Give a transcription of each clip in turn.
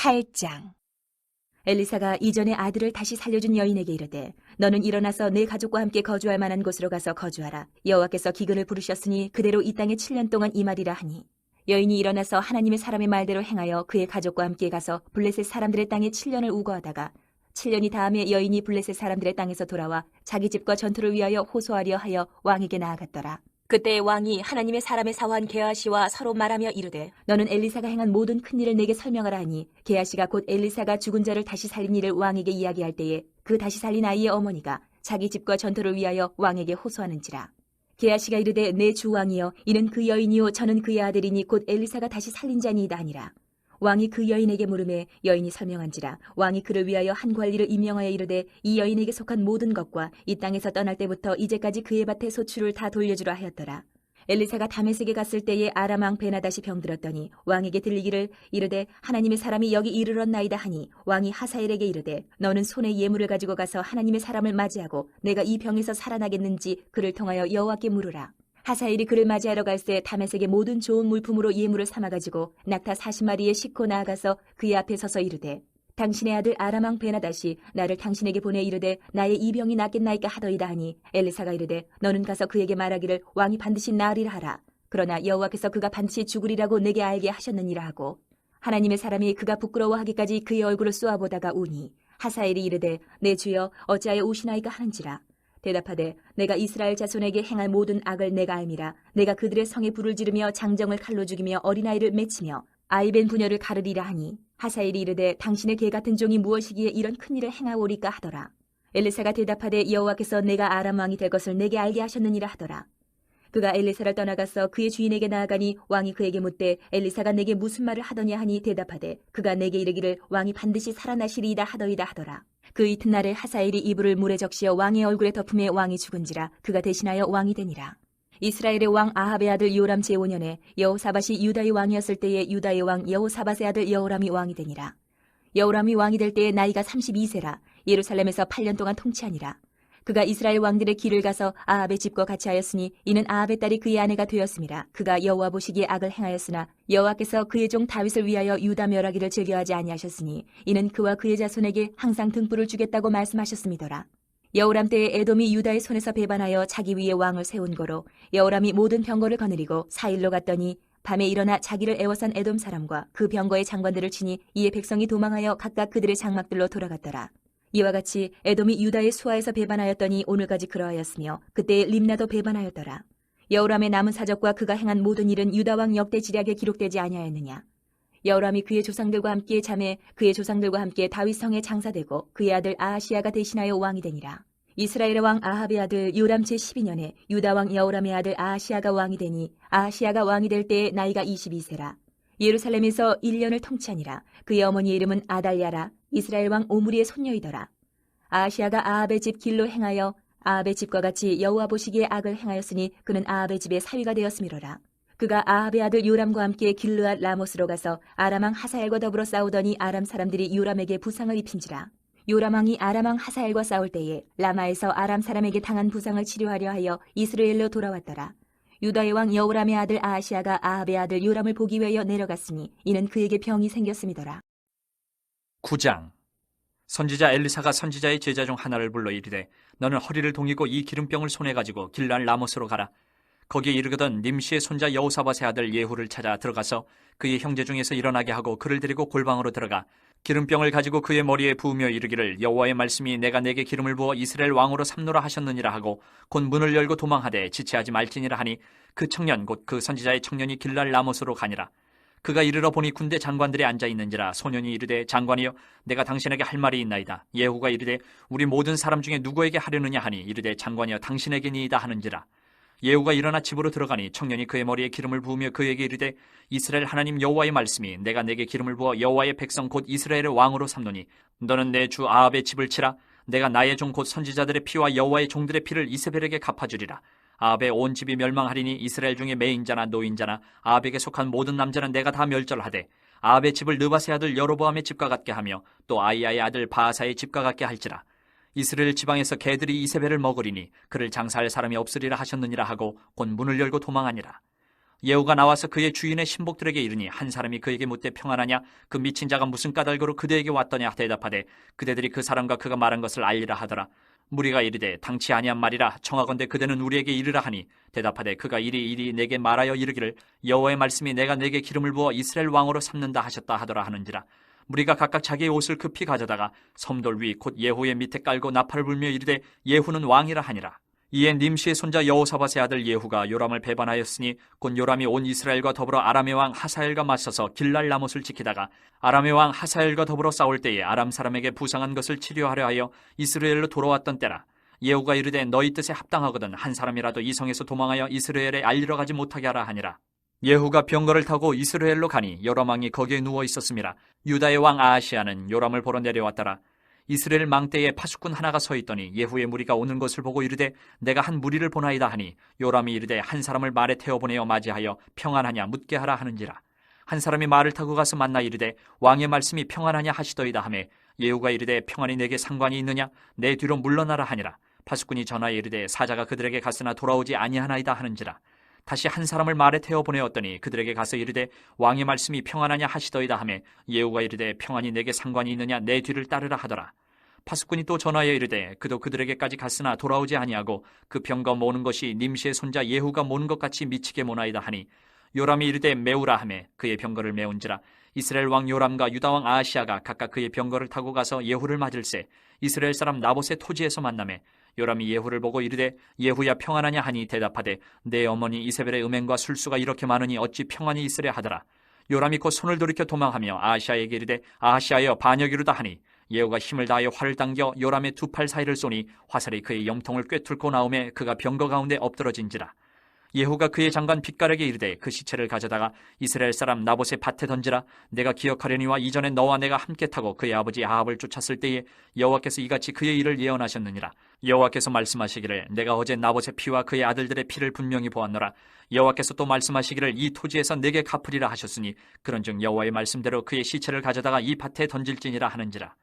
8장. 엘리사가 이전에 아들을 다시 살려준 여인에게 이르되 너는 일어나서 내 가족과 함께 거주할 만한 곳으로 가서 거주하라. 여호와께서 기근을 부르셨으니 그대로 이 땅에 7년 동안 임하리라 하니 여인이 일어나서 하나님의 사람의 말대로 행하여 그의 가족과 함께 가서 블레셋 사람들의 땅에 7년을 우거하다가 7년이 다음에 여인이 블레셋 사람들의 땅에서 돌아와 자기 집과 전투를 위하여 호소하려 하여 왕에게 나아갔더라. 그때 왕이 하나님의 사람의 사환 게하시와 서로 말하며 이르되 너는 엘리사가 행한 모든 큰 일을 내게 설명하라 하니 게하시가 곧 엘리사가 죽은 자를 다시 살린 일을 왕에게 이야기할 때에 그 다시 살린 아이의 어머니가 자기 집과 전투를 위하여 왕에게 호소하는지라. 게하시가 이르되 내 주 왕이여 이는 그 여인이요 저는 그의 아들이니 곧 엘리사가 다시 살린 자니이다 하니라. 왕이 그 여인에게 물으매 여인이 설명한지라. 왕이 그를 위하여 한 관리를 임명하여 이르되 이 여인에게 속한 모든 것과 이 땅에서 떠날 때부터 이제까지 그의 밭의 소출을 다 돌려주라 하였더라. 엘리사가 다메섹에 갔을 때에 아람 왕 베나다시 병들었더니 왕에게 들리기를 이르되 하나님의 사람이 여기 이르렀나이다 하니 왕이 하사엘에게 이르되 너는 손에 예물을 가지고 가서 하나님의 사람을 맞이하고 내가 이 병에서 살아나겠는지 그를 통하여 여호와께 물으라. 하사엘이 그를 맞이하러 갈새 다메섹의 모든 좋은 물품으로 예물을 삼아가지고 낙타 40마리에 싣고 나아가서 그의 앞에 서서 이르되 당신의 아들 아람 왕 베나다시 나를 당신에게 보내 이르되 나의 이 병이 낫겠나이까 하더이다 하니 엘리사가 이르되 너는 가서 그에게 말하기를 왕이 반드시 나으리라 하라. 그러나 여호와께서 그가 반드시 죽으리라고 내게 알게 하셨느니라 하고 하나님의 사람이 그가 부끄러워하기까지 그의 얼굴을 쏘아보다가 우니 하사엘이 이르되 내 주여 어찌하여 우시나이까 하는지라. 대답하되 내가 이스라엘 자손에게 행할 모든 악을 내가 알미라. 내가 그들의 성에 불을 지르며 장정을 칼로 죽이며 어린아이를 맺히며 아이벤 부녀를 가르리라 하니 하사엘이 이르되 당신의 개 같은 종이 무엇이기에 이런 큰일을 행하오리까 하더라. 엘리사가 대답하되 여호와께서 내가 아람 왕이 될 것을 내게 알게 하셨느니라 하더라. 그가 엘리사를 떠나가서 그의 주인에게 나아가니 왕이 그에게 묻되 엘리사가 내게 무슨 말을 하더냐 하니 대답하되 그가 내게 이르기를 왕이 반드시 살아나시리이다 하더이다 하더라. 그 이튿날에 하사엘이 이불을 물에 적시어 왕의 얼굴에 덮음에 왕이 죽은지라 그가 대신하여 왕이 되니라. 이스라엘의 왕 아합의 아들 요람 제5년에 여호사밧이 유다의 왕이었을 때에 유다의 왕 여호사밧의 아들 여호람이 왕이 되니라. 여호람이 왕이 될 때에 나이가 32세라 예루살렘에서 8년 동안 통치하니라. 그가 이스라엘 왕들의 길을 가서 아합의 집과 같이 하였으니 이는 아합의 딸이 그의 아내가 되었음이라. 그가 여호와 보시기에 악을 행하였으나 여호와께서 그의 종 다윗을 위하여 유다 멸하기를 즐겨하지 아니하셨으니 이는 그와 그의 자손에게 항상 등불을 주겠다고 말씀하셨음이더라. 여호람 때에 에돔이 유다의 손에서 배반하여 자기 위에 왕을 세운 거로 여호람이 모든 병거를 거느리고 사일로 갔더니 밤에 일어나 자기를 애워싼 에돔 사람과 그 병거의 장관들을 치니 이에 백성이 도망하여 각각 그들의 장막들로 돌아갔더라. 이와 같이 에돔이 유다의 수하에서 배반하였더니 오늘까지 그러하였으며 그때에 림나도 배반하였더라. 여호람의 남은 사적과 그가 행한 모든 일은 유다 왕 역대 지략에 기록되지 아니하였느냐. 여호람이 그의 조상들과 함께 잠에 그의 조상들과 함께 다윗 성에 장사되고 그의 아들 아하시야가 대신하여 왕이 되니라. 이스라엘의 왕 아합의 아들 요람 제12년에 유다 왕 여호람의 아들 아하시야가 왕이 되니 아하시야가 왕이 될 때에 나이가 22세라. 예루살렘에서 1년을 통치하니라. 그의 어머니의 이름은 아달랴라. 이스라엘 왕 오므리의 손녀이더라. 아하시야가 아합의 집 길로 행하여 아합의 집과 같이 여호와 보시기에 악을 행하였으니 그는 아합의 집의 사위가 되었음이로라. 그가 아합의 아들 요람과 함께 길르앗 라못으로 가서 아람 왕 하사엘과 더불어 싸우더니 아람 사람들이 요람에게 부상을 입힌지라. 요람 왕이 아람 왕 하사엘과 싸울 때에 라마에서 아람 사람에게 당한 부상을 치료하려 하여 이스라엘로 돌아왔더라. 유다의 왕 여호람의 아들 아하시야가 아합의 아들 요람을 보기 위하여 내려갔으니 이는 그에게 병이 생겼음이더라. 9장. 선지자 엘리사가 선지자의 제자 중 하나를 불러 이르되 너는 허리를 동이고 이 기름병을 손에 가지고 길르앗 라못으로 가라. 거기에 이르거든 님시의 손자 여호사밧의 아들 예후를 찾아 들어가서 그의 형제 중에서 일어나게 하고 그를 데리고 골방으로 들어가 기름병을 가지고 그의 머리에 부으며 이르기를 여호와의 말씀이 내가 내게 기름을 부어 이스라엘 왕으로 삼노라 하셨느니라 하고 곧 문을 열고 도망하되 지체하지 말지니라 하니 그 청년 곧 그 선지자의 청년이 길르앗 라못으로 가니라. 그가 이르러 보니 군대 장관들이 앉아 있는지라. 소년이 이르되 장관이여 내가 당신에게 할 말이 있나이다. 예후가 이르되 우리 모든 사람 중에 누구에게 하려느냐 하니 이르되 장관이여 당신에게니이다 하는지라. 예후가 일어나 집으로 들어가니 청년이 그의 머리에 기름을 부으며 그에게 이르되 이스라엘 하나님 여호와의 말씀이 내가 내게 기름을 부어 여호와의 백성 곧 이스라엘의 왕으로 삼노니 너는 내 주 아합의 집을 치라. 내가 나의 종 곧 선지자들의 피와 여호와의 종들의 피를 이세벨에게 갚아주리라. 아합의 온 집이 멸망하리니 이스라엘 중에 매인자나 노인자나 아합에게 속한 모든 남자는 내가 다 멸절하되 아합의 집을 느바세 아들 여로보암의 집과 같게 하며 또 아이야의 아들 바하사의 집과 같게 할지라. 이스라엘 지방에서 개들이 이세벨을 먹으리니 그를 장사할 사람이 없으리라 하셨느니라 하고 곧 문을 열고 도망하니라. 예후가 나와서 그의 주인의 신복들에게 이르니 한 사람이 그에게 묻되 평안하냐? 그 미친 자가 무슨 까닭으로 그대에게 왔더냐? 대답하되 그대들이 그 사람과 그가 말한 것을 알리라 하더라. 무리가 이르되 당치 아니한 말이라. 청하건대 그대는 우리에게 이르라 하니 대답하되 그가 이리 내게 말하여 이르기를 여호와의 말씀이 내가 내게 기름을 부어 이스라엘 왕으로 삼는다 하셨다 하더라 하는지라. 무리가 각각 자기의 옷을 급히 가져다가 섬돌 위 곧 예후의 밑에 깔고 나팔을 불며 이르되 예후는 왕이라 하니라. 이에 님시의 손자 여호사밧의 아들 예후가 요람을 배반하였으니 곧 요람이 온 이스라엘과 더불어 아람의 왕 하사엘과 맞서서 길랄 라못을 지키다가 아람의 왕 하사엘과 더불어 싸울 때에 아람 사람에게 부상한 것을 치료하려 하여 이스라엘로 돌아왔던 때라. 예후가 이르되 너희 뜻에 합당하거든 한 사람이라도 이 성에서 도망하여 이스라엘에 알리러 가지 못하게 하라 하니라. 예후가 병거를 타고 이스라엘로 가니 요람 왕이 거기에 누워 있었음이라. 유다의 왕 아하시아는 요람을 보러 내려왔더라. 이스라엘 망대에 파수꾼 하나가 서 있더니 예후의 무리가 오는 것을 보고 이르되 내가 한 무리를 보나이다 하니 요람이 이르되 한 사람을 말에 태워 보내어 맞이하여 평안하냐 묻게 하라 하는지라. 한 사람이 말을 타고 가서 만나 이르되 왕의 말씀이 평안하냐 하시더이다 하매 예후가 이르되 평안이 내게 상관이 있느냐? 내 뒤로 물러나라 하니라. 파수꾼이 전하에 이르되 사자가 그들에게 갔으나 돌아오지 아니하나이다 하는지라. 다시 한 사람을 말에 태워 보내었더니 그들에게 가서 이르되 왕의 말씀이 평안하냐 하시더이다 하매 예후가 이르되 평안이 내게 상관이 있느냐? 내 뒤를 따르라 하더라. 파수꾼이 또 전하여 이르되 그도 그들에게까지 갔으나 돌아오지 아니하고 그 병거 모는 것이 님시의 손자 예후가 모는 것 같이 미치게 모나이다 하니 요람이 이르되 메우라 하매 그의 병거를 메운지라. 이스라엘 왕 요람과 유다 왕 아하시아가 각각 그의 병거를 타고 가서 예후를 맞을새 이스라엘 사람 나봇의 토지에서 만나매 요람이 예후를 보고 이르되 예후야 평안하냐 하니 대답하되 내 어머니 이세벨의 음행과 술수가 이렇게 많으니 어찌 평안이 있으랴 하더라. 요람이 곧 손을 돌이켜 도망하며 아하시아에게 이르되 아하시아여 반역이로다 하니 예후가 힘을 다하여 활을 당겨 요람의 두 팔 사이를 쏘니 화살이 그의 염통을 꿰뚫고 나오매 그가 병거 가운데 엎드러진지라. 예후가 그의 장관 빗갈에게 이르되 그 시체를 가져다가 이스라엘 사람 나봇의 밭에 던지라. 내가 기억하려니와 이전에 너와 내가 함께 타고 그의 아버지 아합을 쫓았을 때에 여호와께서 이같이 그의 일을 예언하셨느니라. 여호와께서 말씀하시기를 내가 어제 나봇의 피와 그의 아들들의 피를 분명히 보았노라. 여호와께서 또 말씀하시기를 이 토지에서 내게 갚으리라 하셨으니 그런즉 여호와의 말씀대로 그의 시체를 가져다가 이 밭에 던질지니라 하는지라.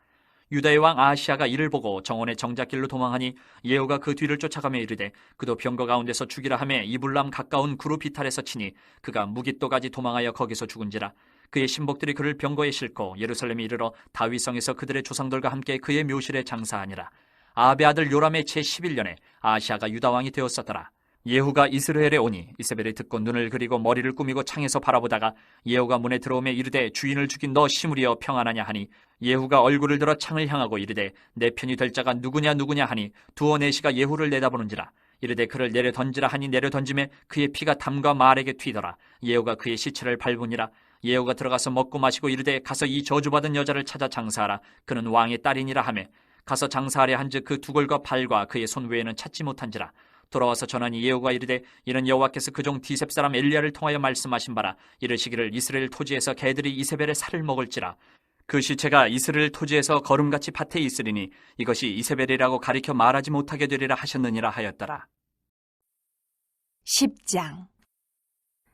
유다의 왕 아하시아가 이를 보고 정원의 정작길로 도망하니 예후가 그 뒤를 쫓아가며 이르되 그도 병거 가운데서 죽이라 하매 이불람 가까운 구루 비탈에서 치니 그가 무깃도까지 도망하여 거기서 죽은지라. 그의 신복들이 그를 병거에 싣고 예루살렘에 이르러 다윗성에서 그들의 조상들과 함께 그의 묘실에 장사하니라. 아합의 아들 요람의 제11년에 아하시아가 유다 왕이 되었었더라. 예후가 이스라엘에 오니 이세벨이 듣고 눈을 그리고 머리를 꾸미고 창에서 바라보다가 예후가 문에 들어오며 이르되 주인을 죽인 너 시므리여 평안하냐 하니 예후가 얼굴을 들어 창을 향하고 이르되 내 편이 될 자가 누구냐 하니 두어 내시가 예후를 내다보는지라. 이르되 그를 내려 던지라 하니 내려 던짐에 그의 피가 담과 말에게 튀더라. 예후가 그의 시체를 밟으니라. 예후가 들어가서 먹고 마시고 이르되 가서 이 저주받은 여자를 찾아 장사하라. 그는 왕의 딸이니라 하매 가서 장사하려 한즉 그 두골과 발과 그의 손 외에는 찾지 못한지라. 돌아와서 전하니 예후가 이르되 이는 여호와께서 그종 디셉 사람 엘리야를 통하여 말씀하신 바라. 이르시기를 이스라엘 토지에서 개들이 이세벨의 살을 먹을지라. 그 시체가 이스라엘 토지에서 거름같이 밭에 있으리니 이것이 이세벨이라고 가리켜 말하지 못하게 되리라 하셨느니라 하였더라. 10장.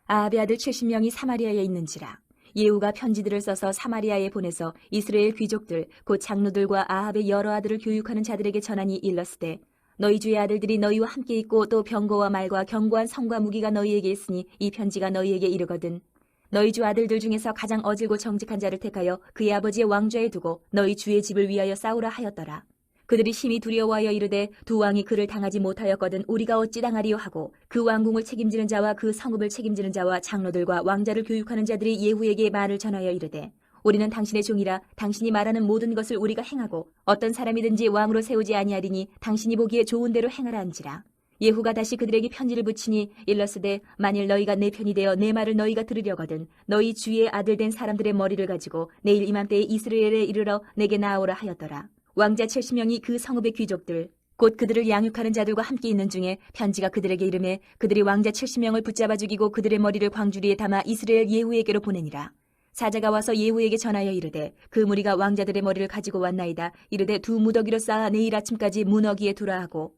아합의 아들 70명이 사마리아에 있는지라. 예후가 편지들을 써서 사마리아에 보내서 이스라엘 귀족들 곧 장로들과 아합의 여러 아들을 교육하는 자들에게 전하니 일렀으되 너희 주의 아들들이 너희와 함께 있고 또 병거와 말과 견고한 성과 무기가 너희에게 있으니 이 편지가 너희에게 이르거든. 너희 주 아들들 중에서 가장 어질고 정직한 자를 택하여 그의 아버지의 왕좌에 두고 너희 주의 집을 위하여 싸우라 하였더라. 그들이 심히 두려워하여 이르되 두 왕이 그를 당하지 못하였거든 우리가 어찌 당하리요 하고 그 왕궁을 책임지는 자와 그 성읍을 책임지는 자와 장로들과 왕자를 교육하는 자들이 예후에게 말을 전하여 이르되 우리는 당신의 종이라 당신이 말하는 모든 것을 우리가 행하고 어떤 사람이든지 왕으로 세우지 아니하리니 당신이 보기에 좋은 대로 행하라 한지라. 예후가 다시 그들에게 편지를 붙이니 일렀으되 만일 너희가 내 편이 되어 내 말을 너희가 들으려거든 너희 주의 아들 된 사람들의 머리를 가지고 내일 이맘때에 이스라엘에 이르러 내게 나아오라 하였더라. 왕자 70명이 그 성읍의 귀족들 곧 그들을 양육하는 자들과 함께 있는 중에 편지가 그들에게 이르매 그들이 왕자 70명을 붙잡아 죽이고 그들의 머리를 광주리에 담아 이스라엘 예후에게로 보내니라. 사자가 와서 예후에게 전하여 이르되 그 무리가 왕자들의 머리를 가지고 왔나이다. 이르되 두 무더기로 쌓아 내일 아침까지 문어기에 두라 하고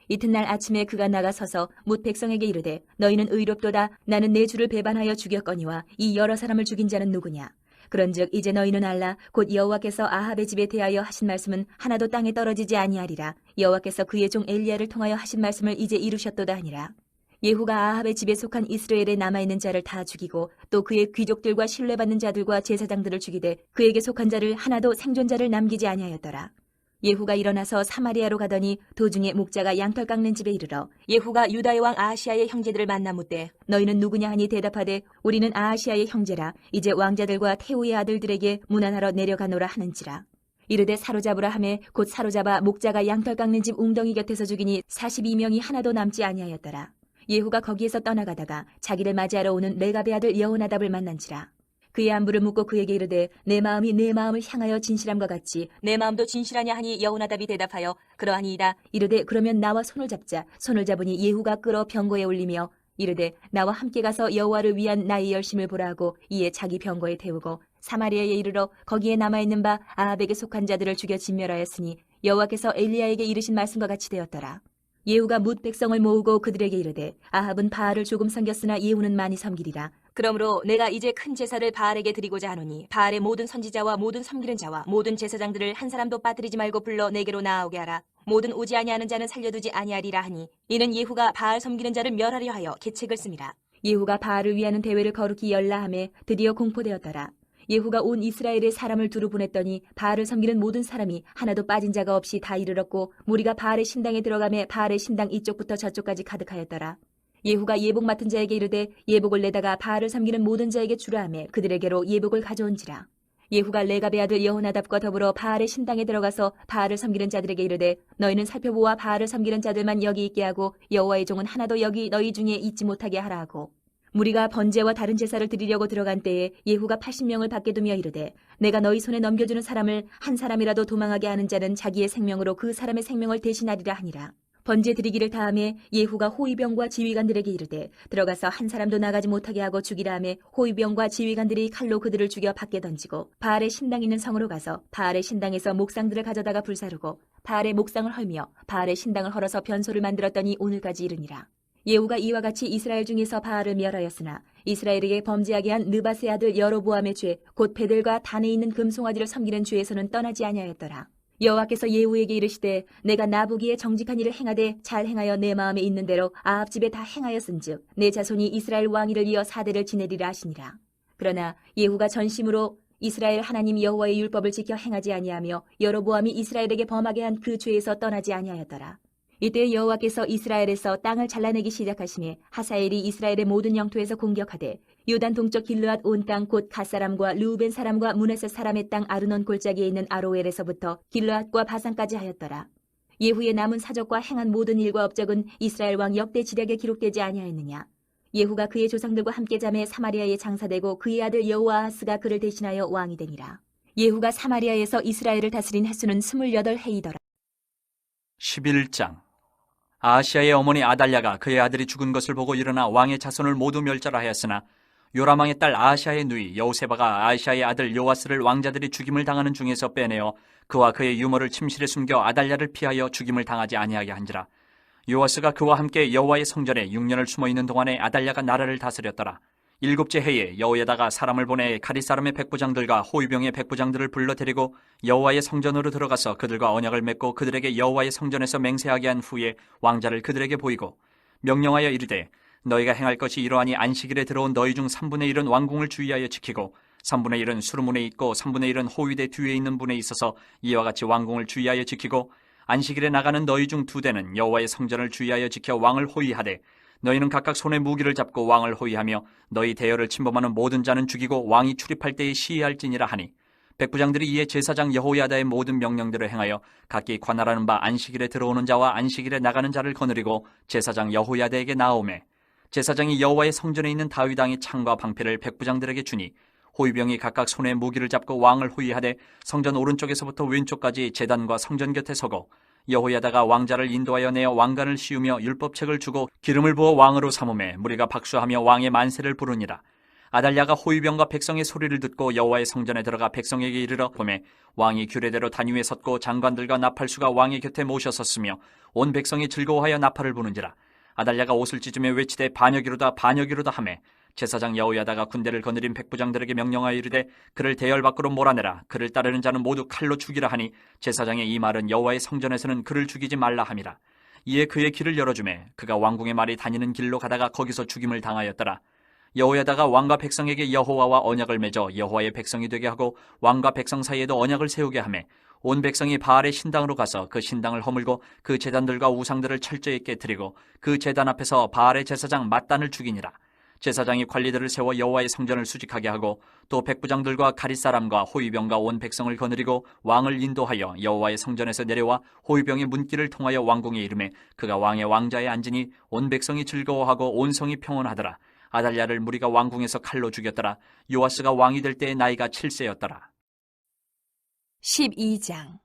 이튿날 아침에 그가 나가서서 뭇 백성에게 이르되 너희는 의롭도다. 나는 내 주를 배반하여 죽였거니와 이 여러 사람을 죽인 자는 누구냐. 그런즉 이제 너희는 알라. 곧 여호와께서 아합의 집에 대하여 하신 말씀은 하나도 땅에 떨어지지 아니하리라. 여호와께서 그의 종 엘리야를 통하여 하신 말씀을 이제 이루셨도다 하니라. 예후가 아합의 집에 속한 이스라엘에 남아있는 자를 다 죽이고 또 그의 귀족들과 신뢰받는 자들과 제사장들을 죽이되 그에게 속한 자를 하나도 생존자를 남기지 아니하였더라. 예후가 일어나서 사마리아로 가더니 도중에 목자가 양털 깎는 집에 이르러 예후가 유다의 왕 아하시아의 형제들을 만나 묻되 너희는 누구냐 하니 대답하되 우리는 아하시아의 형제라 이제 왕자들과 태우의 아들들에게 문안하러 내려가노라 하는지라. 이르되 사로잡으라 하매 곧 사로잡아 목자가 양털 깎는 집 웅덩이 곁에서 죽이니 42명이 하나도 남지 아니하였더라. 예후가 거기에서 떠나가다가 자기를 맞이하러 오는 레갑의 아들 여호나답을 만난지라. 그의 안부를 묻고 그에게 이르되 내 마음이 내 마음을 향하여 진실함과 같이 내 마음도 진실하냐 하니 여호나답이 대답하여 그러하니이다. 이르되 그러면 나와 손을 잡자. 손을 잡으니 예후가 끌어 병거에 올리며 이르되 나와 함께 가서 여호와를 위한 나의 열심을 보라 하고 이에 자기 병거에 태우고 사마리아에 이르러 거기에 남아있는 바 아합에게 속한 자들을 죽여 진멸하였으니 여호와께서 엘리야에게 이르신 말씀과 같이 되었더라. 예후가 뭇 백성을 모으고 그들에게 이르되 아합은 바알을 조금 섬겼으나 예후는 많이 섬기리라. 그러므로 내가 이제 큰 제사를 바알에게 드리고자 하노니 바알의 모든 선지자와 모든 섬기는 자와 모든 제사장들을 한 사람도 빠뜨리지 말고 불러 내게로 나아오게 하라. 모든 오지 아니하는 자는 살려두지 아니하리라 하니 이는 예후가 바알 섬기는 자를 멸하려 하여 계책을 씁니다. 예후가 바알을 위하는 대회를 거룩히 열라 하매 드디어 공포되었더라. 예후가 온 이스라엘에 사람을 두루 보냈더니 바알을 섬기는 모든 사람이 하나도 빠진 자가 없이 다 이르렀고 무리가 바알의 신당에 들어가매 바알의 신당 이쪽부터 저쪽까지 가득하였더라. 예후가 예복 맡은 자에게 이르되 예복을 내다가 바알을 섬기는 모든 자에게 주라 하매 그들에게로 예복을 가져온지라. 예후가 레갑의 아들 여호나답과 더불어 바알의 신당에 들어가서 바알을 섬기는 자들에게 이르되 너희는 살펴보아 바알을 섬기는 자들만 여기 있게 하고 여호와의 종은 하나도 여기 너희 중에 있지 못하게 하라 하고 무리가 번제와 다른 제사를 드리려고 들어간 때에 예후가 80명을 밖에 두며 이르되 내가 너희 손에 넘겨주는 사람을 한 사람이라도 도망하게 하는 자는 자기의 생명으로 그 사람의 생명을 대신하리라 하니라. 번제 드리기를 다음에 예후가 호위병과 지휘관들에게 이르되 들어가서 한 사람도 나가지 못하게 하고 죽이라 하매 호위병과 지휘관들이 칼로 그들을 죽여 밖에 던지고 바알의 신당 있는 성으로 가서 바알의 신당에서 목상들을 가져다가 불사르고 바알의 목상을 헐며 바알의 신당을 헐어서 변소를 만들었더니 오늘까지 이르니라. 예후가 이와 같이 이스라엘 중에서 바알을 멸하였으나 이스라엘에게 범죄하게 한 느밧의 아들 여로보암의 죄 곧 베델과 단에 있는 금송아지를 섬기는 죄에서는 떠나지 아니하였더라. 여호와께서 예후에게 이르시되 내가 나보기에 정직한 일을 행하되 잘 행하여 내 마음에 있는 대로 아합 집에 다 행하였은즉 내 자손이 이스라엘 왕위를 이어 사대를 지내리라 하시니라. 그러나 예후가 전심으로 이스라엘 하나님 여호와의 율법을 지켜 행하지 아니하며 여로보암이 이스라엘에게 범하게 한 그 죄에서 떠나지 아니하였더라. 이때 여호와께서 이스라엘에서 땅을 잘라내기 시작하시니 하사엘이 이스라엘의 모든 영토에서 공격하되 요단 동쪽 길르앗 온 땅 곧 갓사람과 르우벤 사람과 므낫세 사람의 땅 아르논 골짜기에 있는 아로엘에서부터 길르앗과 바산까지 하였더라. 예후의 남은 사적과 행한 모든 일과 업적은 이스라엘 왕 역대 지략에 기록되지 아니하였느냐. 예후가 그의 조상들과 함께 잠에 사마리아에 장사되고 그의 아들 여호아하스가 그를 대신하여 왕이 되니라. 예후가 사마리아에서 이스라엘을 다스린 횟수는 28해이더라. 11장. 아하시아의 어머니 아달랴가 그의 아들이 죽은 것을 보고 일어나 왕의 자손을 모두 멸절하였으나 요람왕의 딸 아하시아의 누이 여우세바가 아하시아의 아들 요아스를 왕자들이 죽임을 당하는 중에서 빼내어 그와 그의 유모를 침실에 숨겨 아달랴를 피하여 죽임을 당하지 아니하게 한지라. 요아스가 그와 함께 여호와의 성전에 6년을 숨어 있는 동안에 아달랴가 나라를 다스렸더라. 7째 해에 여호야다가 사람을 보내 가릿 사람의 백부장들과 호위병의 백부장들을 불러 데리고 여호와의 성전으로 들어가서 그들과 언약을 맺고 그들에게 여호와의 성전에서 맹세하게 한 후에 왕자를 그들에게 보이고 명령하여 이르되 너희가 행할 것이 이러하니 안식일에 들어온 너희 중 3분의 1은 왕궁을 주의하여 지키고 3분의 1은 수르문에 있고 3분의 1은 호위대 뒤에 있는 분에 있어서 이와 같이 왕궁을 주의하여 지키고 안식일에 나가는 너희 중 2대는 여호와의 성전을 주의하여 지켜 왕을 호위하되 너희는 각각 손에 무기를 잡고 왕을 호위하며 너희 대열을 침범하는 모든 자는 죽이고 왕이 출입할 때에 시위할지니라 하니 백부장들이 이에 제사장 여호야다의 모든 명령대로 행하여 각기 관할하는 바 안식일에 들어오는 자와 안식일에 나가는 자를 거느리고 제사장 여호야다에게 나아오매 제사장이 여호와의 성전에 있는 다윗왕의 창과 방패를 백부장들에게 주니 호위병이 각각 손에 무기를 잡고 왕을 호위하되 성전 오른쪽에서부터 왼쪽까지 제단과 성전 곁에 서고 여호야다가 왕자를 인도하여 내어 왕관을 씌우며 율법책을 주고 기름을 부어 왕으로 삼음에 무리가 박수하며 왕의 만세를 부르니라. 아달랴가 호위병과 백성의 소리를 듣고 여호와의 성전에 들어가 백성에게 이르러 보매 왕이 규례대로 단 위에 섰고 장관들과 나팔수가 왕의 곁에 모셔섰으며 온 백성이 즐거워하여 나팔을 부는지라. 아달랴가 옷을 찢으며 외치되 반역이로다 반역이로다 하매 제사장 여호야다가 군대를 거느린 백부장들에게 명령하여 이르되 그를 대열 밖으로 몰아내라. 그를 따르는 자는 모두 칼로 죽이라 하니 제사장의 이 말은 여호와의 성전에서는 그를 죽이지 말라 함이라. 이에 그의 길을 열어주매 그가 왕궁의 말이 다니는 길로 가다가 거기서 죽임을 당하였더라. 여호야다가 왕과 백성에게 여호와와 언약을 맺어 여호와의 백성이 되게 하고 왕과 백성 사이에도 언약을 세우게 하매 온 백성이 바알의 신당으로 가서 그 신당을 허물고 그 제단들과 우상들을 철저히 깨뜨리고 그 제단 앞에서 바알의 제사장 맏단을 죽이니라. 제사장이 관리들을 세워 여호와의 성전을 수직하게 하고 또 백부장들과 가릿사람과 호위병과 온 백성을 거느리고 왕을 인도하여 여호와의 성전에서 내려와 호위병의 문길을 통하여 왕궁에 이르매 그가 왕의 왕자에 앉으니 온 백성이 즐거워하고 온 성이 평온하더라. 아달랴를 무리가 왕궁에서 칼로 죽였더라. 요아스가 왕이 될 때의 나이가 7세였더라. 12장.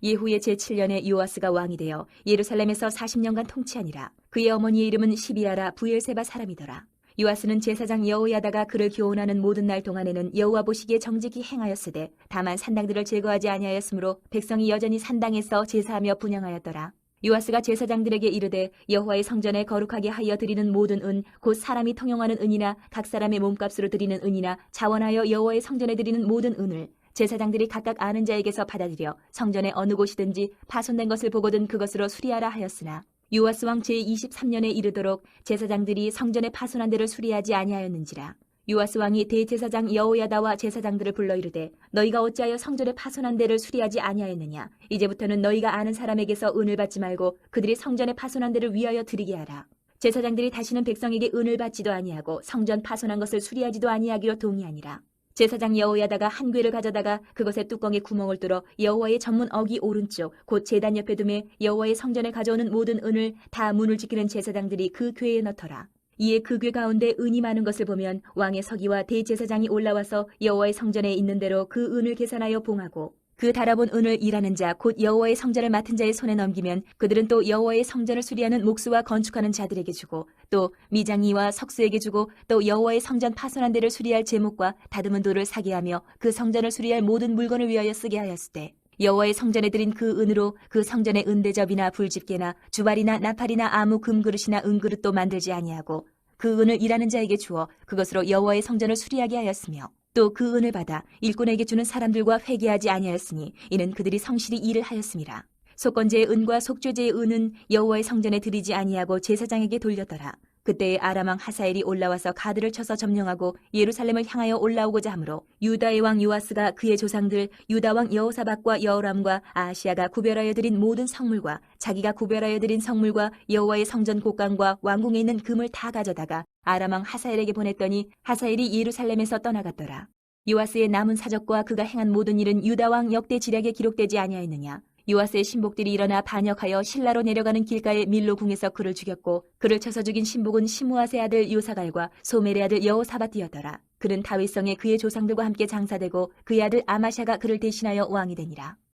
예후의 제7년에 요아스가 왕이 되어 예루살렘에서 40년간 통치하니라. 그의 어머니의 이름은 시비아라 부엘세바 사람이더라. 요아스는 제사장 여호야다가 그를 교훈하는 모든 날 동안에는 여호와 보시기에 정직히 행하였으되 다만 산당들을 제거하지 아니하였으므로 백성이 여전히 산당에서 제사하며 분향하였더라. 요아스가 제사장들에게 이르되 여호와의 성전에 거룩하게 하여 드리는 모든 은 곧 사람이 통용하는 은이나 각 사람의 몸값으로 드리는 은이나 자원하여 여호와의 성전에 드리는 모든 은을 제사장들이 각각 아는 자에게서 받아들여 성전의 어느 곳이든지 파손된 것을 보거든 그것으로 수리하라 하였으나 요아스 왕 제23년에 이르도록 제사장들이 성전의 파손한 데를 수리하지 아니하였는지라. 요아스 왕이 대제사장 여호야다와 제사장들을 불러 이르되 너희가 어찌하여 성전의 파손한 데를 수리하지 아니하였느냐. 이제부터는 너희가 아는 사람에게서 은을 받지 말고 그들이 성전의 파손한 데를 위하여 드리게 하라. 제사장들이 다시는 백성에게 은을 받지도 아니하고 성전 파손한 것을 수리하지도 아니하기로 동의하니라. 제사장 여호야다가 한 궤를 가져다가 그것의 뚜껑에 구멍을 뚫어 여호와의 전문 어기 오른쪽 곧 제단 옆에 두매 여호와의 성전에 가져오는 모든 은을 다 문을 지키는 제사장들이 그 궤에 넣더라. 이에 그 궤 가운데 은이 많은 것을 보면 왕의 서기와 대제사장이 올라와서 여호와의 성전에 있는 대로 그 은을 계산하여 봉하고 그 달아본 은을 일하는 자 곧 여호와의 성전을 맡은 자의 손에 넘기면 그들은 또 여호와의 성전을 수리하는 목수와 건축하는 자들에게 주고 또 미장이와 석수에게 주고 또 여호와의 성전 파손한 데를 수리할 제목과 다듬은 돌을 사게 하며 그 성전을 수리할 모든 물건을 위하여 쓰게 하였으되 여호와의 성전에 드린 그 은으로 그 성전의 은대접이나 불집게나 주발이나 나팔이나 아무 금그릇이나 은그릇도 만들지 아니하고 그 은을 일하는 자에게 주어 그것으로 여호와의 성전을 수리하게 하였으며 또 그 은을 받아 일꾼에게 주는 사람들과 회개하지 아니하였으니 이는 그들이 성실히 일을 하였음이라. 속건제의 은과 속죄제의 은은 여호와의 성전에 드리지 아니하고 제사장에게 돌렸더라. 그때에 아람 왕 하사엘이 올라와서 가드를 쳐서 점령하고 예루살렘을 향하여 올라오고자 하므로 유다의 왕 요아스가 그의 조상들 유다 왕 여호사밧과 여호람과 아하시아가 구별하여 드린 모든 성물과 자기가 구별하여 드린 성물과 여호와의 성전 곡간과 왕궁에 있는 금을 다 가져다가 아람 왕 하사엘에게 보냈더니 하사엘이 예루살렘에서 떠나갔더라. 요아스의 남은 사적과 그가 행한 모든 일은 유다 왕 역대 지략에 기록되지 아니하였느냐. 요아스의 신복들이 일어나 반역하여 실라로 내려가는 길가의 밀로 궁에서 그를 죽였고 그를 쳐서 죽인 신복은 시므아세 아들 요사갈과 소멜의 아들 여호사밧이었더라. 그는 다윗성에 그의 조상들과 함께 장사되고 그의 아들 아마샤가 그를 대신하여 왕이 되니라.